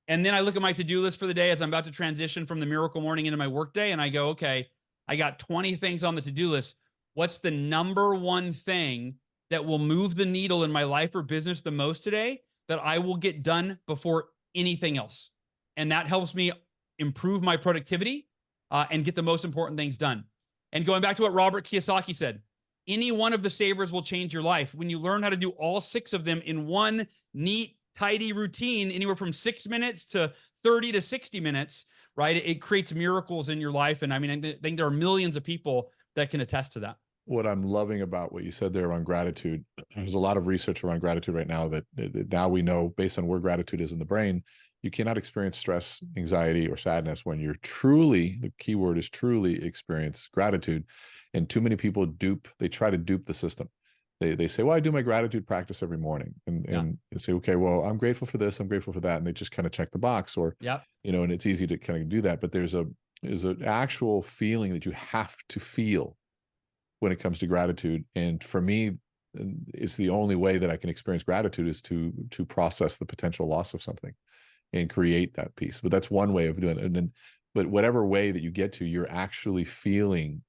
And then I look at my to-do list for the day as I'm about to transition from the miracle morning into my workday. And I go, okay, I got 20 things on the to-do list. What's the number one thing that will move the needle in my life or business the most today that I will get done before anything else? And that helps me improve my productivity and get the most important things done. And going back to what Robert Kiyosaki said, any one of the savers will change your life. When you learn how to do all 6 of them in one neat, tidy routine, anywhere from 6 minutes to 30 to 60 minutes, right? It creates miracles in your life. And I mean, I think there are millions of people that can attest to that. What I'm loving about what you said there around gratitude, there's a lot of research around gratitude right now that now we know based on where gratitude is in the brain, you cannot experience stress, anxiety, or sadness when you're truly, the key word is truly experience gratitude. And too many people they try to dupe the system. They say, well, I do my gratitude practice every morning. And they say, okay, well, I'm grateful for this, I'm grateful for that. And they just kind of check the box or, and it's easy to kind of do that. But there's an actual feeling that you have to feel when it comes to gratitude. And for me, it's the only way that I can experience gratitude is to process the potential loss of something and create that peace. But that's one way of doing it. But whatever way that you get to, you're actually feeling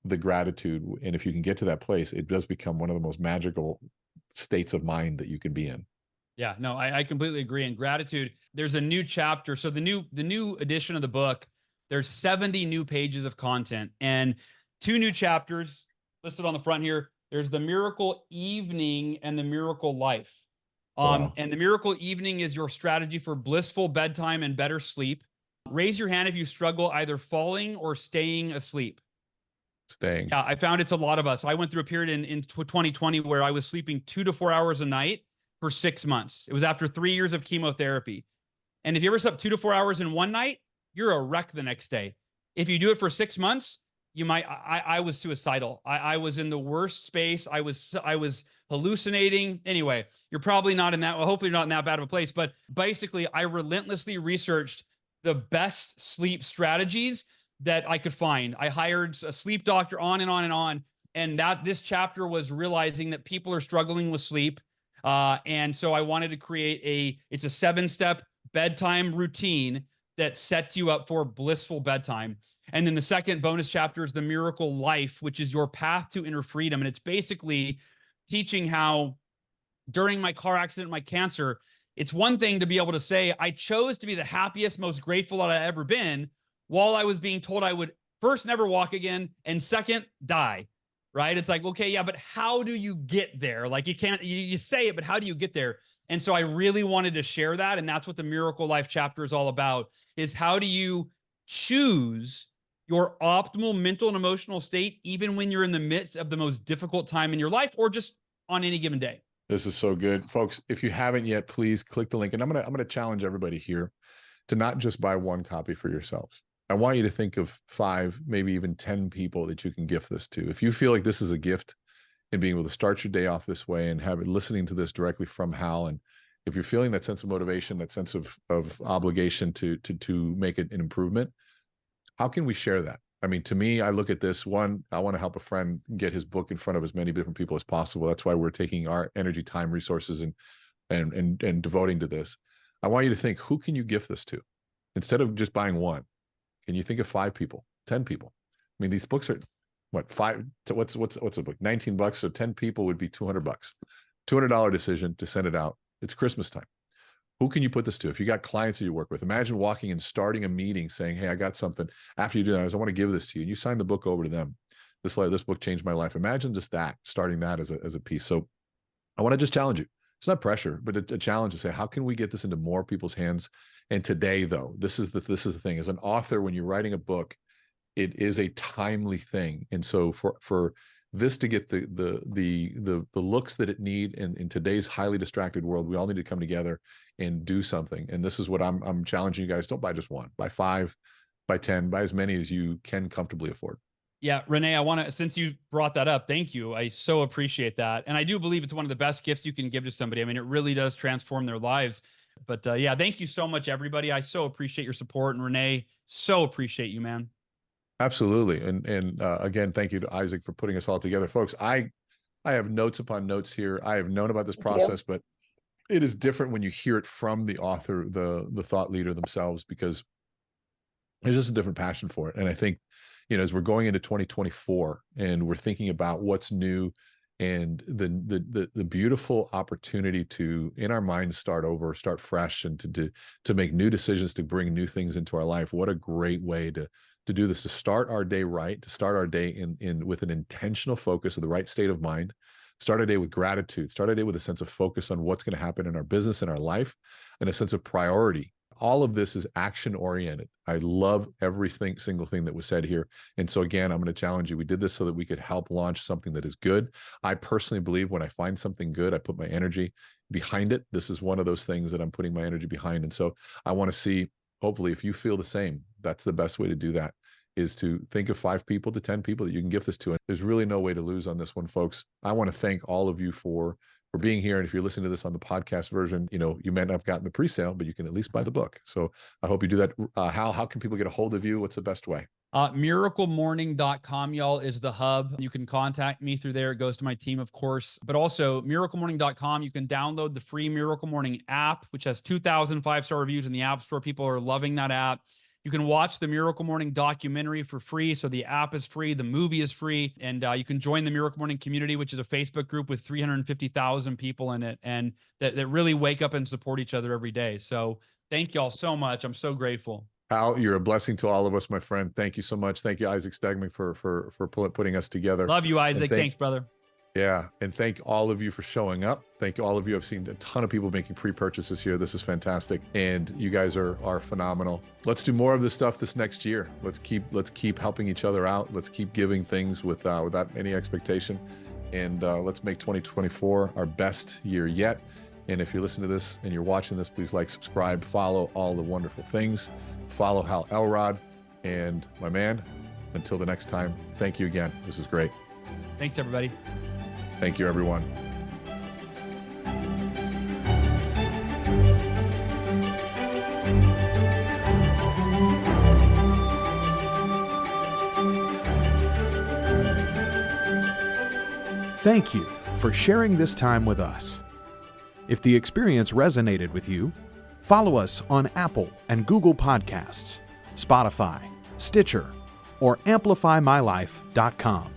the gratitude. And if you can get to that place, it does become one of the most magical states of mind that you can be in. Yeah, no, I completely agree. And gratitude, there's a new chapter. So the new edition of the book, there's 70 new pages of content and 2 new chapters listed on the front here. There's the Miracle Evening and the Miracle Life. Wow. And the Miracle Evening is your strategy for blissful bedtime and better sleep. Raise your hand if you struggle either falling or staying asleep. Staying. Yeah, I found it's a lot of us. I went through a period in 2020 where I was sleeping 2 to 4 hours a night for 6 months. It was after 3 years of chemotherapy. And if you ever slept 2 to 4 hours in one night, you're a wreck the next day. If you do it for 6 months, I was suicidal. I was in the worst space. I was hallucinating. Anyway, you're probably not in that, well, hopefully you're not in that bad of a place, but basically I relentlessly researched the best sleep strategies that I could find. I hired a sleep doctor, on and on and on. And that this chapter was realizing that people are struggling with sleep. And so I wanted to create it's a 7-step bedtime routine that sets you up for blissful bedtime. And then the second bonus chapter is the miracle life, which is your path to inner freedom. And it's basically teaching how during my car accident, my cancer, it's one thing to be able to say, I chose to be the happiest, most grateful that I've ever been, while I was being told I would first never walk again, and second, die. Right? It's like, okay, yeah, but how do you get there? Like you say it, but how do you get there? And so I really wanted to share that. And that's what the Miracle Life chapter is all about, is how do you choose your optimal mental and emotional state, even when you're in the midst of the most difficult time in your life, or just on any given day. This is so good. Folks, if you haven't yet, please click the link. And I'm gonna challenge everybody here to not just buy one copy for yourselves. I want you to think of 5, maybe even 10 people that you can gift this to. If you feel like this is a gift and being able to start your day off this way and have it listening to this directly from Hal, and if you're feeling that sense of motivation, that sense of obligation to make it an improvement, how can we share that? I mean, to me, I look at this, one, I want to help a friend get his book in front of as many different people as possible. That's why we're taking our energy, time, resources, and devoting to this. I want you to think, who can you gift this to? Instead of just buying one, can you think of 5 people, 10 people? I mean, these books are what, what's a book? $19. So 10 people would be $200. $200 decision to send it out. It's Christmas time. Who can you put this to? If you got clients that you work with, imagine walking and starting a meeting saying, hey, I got something. After you do that, I want to give this to you. And you sign the book over to them. This book changed my life. Imagine just that, starting that as a piece. So I want to just challenge you. It's not pressure, but a challenge to say, how can we get this into more people's hands? And today, though, this is the thing. As an author, when you're writing a book, it is a timely thing. And so for this to get the looks that it need in today's highly distracted world, we all need to come together and do something. And this is what I'm challenging you guys. Don't buy just one. Buy 5, buy 10, buy as many as you can comfortably afford. Yeah, René, I want to, since you brought that up, thank you. I so appreciate that. And I do believe it's one of the best gifts you can give to somebody. I mean, it really does transform their lives. But yeah, thank you so much, everybody. I so appreciate your support. And René, so appreciate you, man. Absolutely. And again, thank you to Isaac for putting us all together. Folks, I have notes upon notes here. I have known about this process, but it is different when you hear it from the author, the thought leader themselves, because there's just a different passion for it. And I think, as we're going into 2024 and we're thinking about what's new and the beautiful opportunity to, in our minds, start over, start fresh, and to make new decisions, to bring new things into our life. What a great way to do this, to start our day right, to start our day in with an intentional focus of the right state of mind, start our day with gratitude, start our day with a sense of focus on what's going to happen in our business, in our life, and a sense of priority. All of this is action oriented. I love single thing that was said here. And so again, I'm going to challenge you. We did this so that we could help launch something that is good. I personally believe when I find something good, I put my energy behind it. This is one of those things that I'm putting my energy behind. And so I want to see, hopefully, if you feel the same, that's the best way to do that, is to think of 5 people to 10 people that you can gift this to. And there's really no way to lose on this one, folks. I want to thank all of you for being here. And if you're listening to this on the podcast version, you may not have gotten the pre-sale, but you can at least buy the book. So I hope you do that. Hal, how can people get a hold of you? What's the best way? Miraclemorning.com, y'all, is the hub. You can contact me through there. It goes to my team, of course, but also miraclemorning.com. You can download the free Miracle Morning app, which has 2,000 5-star reviews in the App Store. People are loving that app. You can watch the Miracle Morning documentary for free. So the app is free, the movie is free, and you can join the Miracle Morning community, which is a Facebook group with 350,000 people in it, and that really wake up and support each other every day. So thank y'all so much. I'm so grateful. Hal, you're a blessing to all of us, my friend. Thank you so much. Thank you, Isaac Stegman, for putting us together. Love you, Isaac. Thanks, brother. Yeah. And thank all of you for showing up. Thank you, all of you. I've seen a ton of people making pre-purchases here. This is fantastic. And you guys are phenomenal. Let's do more of this stuff this next year. Let's keep helping each other out. Let's keep giving things without any expectation. And let's make 2024 our best year yet. And if you're listening to this and you're watching this, please like, subscribe, follow all the wonderful things. Follow Hal Elrod. And my man, Until the next time, thank you again. This is great. Thanks, everybody. Thank you, everyone. Thank you for sharing this time with us. If the experience resonated with you, follow us on Apple and Google Podcasts, Spotify, Stitcher, or AmplifyMyLife.com.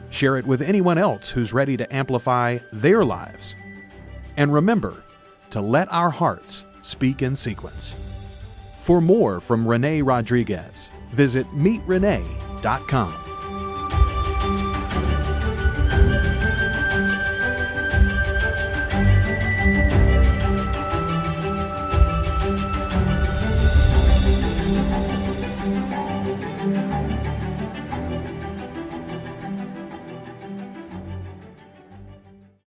Share it with anyone else who's ready to amplify their lives. And remember to let our hearts speak in sequence. For more from René Rodriguez, visit meetrenee.com.